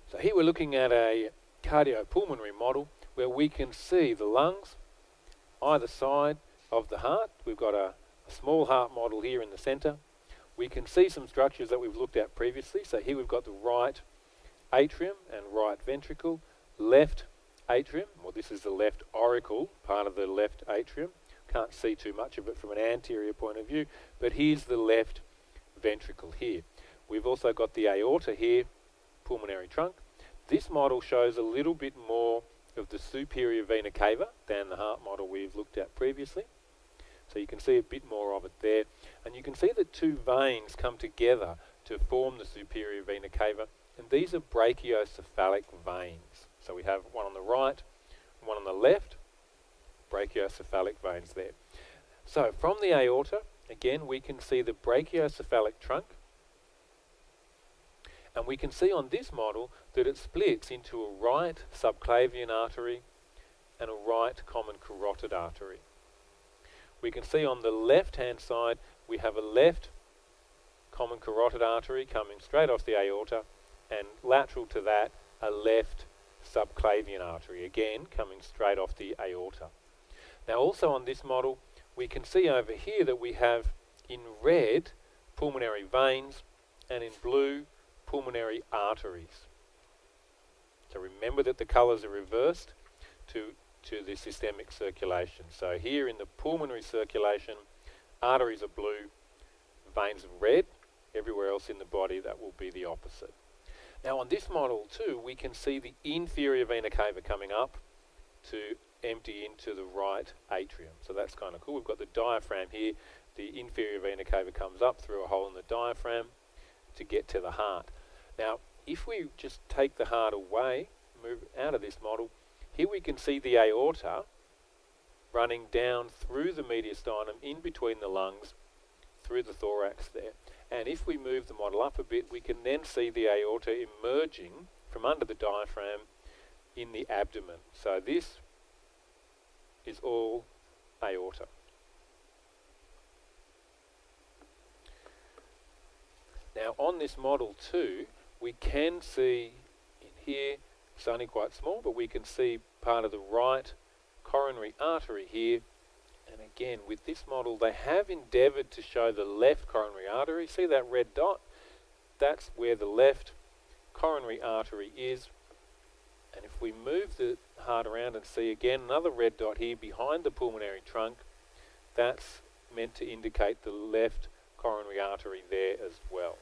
So here we're looking at a cardiopulmonary model where we can see the lungs either side of the heart. We've got a small heart model here in the center. We can see some structures that we've looked at previously. So here we've got the right atrium and right ventricle, left atrium, well this is the left auricle, part of the left atrium. Can't see too much of it from an anterior point of view, but here's the left ventricle here. We've also got the aorta here, pulmonary trunk. This model shows a little bit more of the superior vena cava than the heart model we've looked at previously. So you can see a bit more of it there. And you can see that two veins come together to form the superior vena cava. And these are brachiocephalic veins. So we have one on the right, one on the left, brachiocephalic veins there. So from the aorta, again, we can see the brachiocephalic trunk. And we can see on this model that it splits into a right subclavian artery and a right common carotid artery. We can see on the left-hand side we have a left common carotid artery coming straight off the aorta, and lateral to that a left subclavian artery, again coming straight off the aorta. Now also on this model we can see over here that we have in red pulmonary veins and in blue pulmonary arteries. So remember that the colours are reversed to the systemic circulation. So here in the pulmonary circulation, arteries are blue, veins are red. Everywhere else in the body that will be the opposite. Now on this model too, we can see the inferior vena cava coming up to empty into the right atrium. So that's kind of cool. We've got the diaphragm here. The inferior vena cava comes up through a hole in the diaphragm to get to the heart. Now, if we just take the heart away, move out of this model, here we can see the aorta running down through the mediastinum, in between the lungs, through the thorax there. And if we move the model up a bit, we can then see the aorta emerging from under the diaphragm in the abdomen. So this is all aorta. Now on this model too, we can see in here, it's only quite small, but we can see part of the right coronary artery here. And again, with this model, they have endeavoured to show the left coronary artery. See that red dot? That's where the left coronary artery is. And if we move the heart around and see again another red dot here behind the pulmonary trunk, that's meant to indicate the left coronary artery there as well.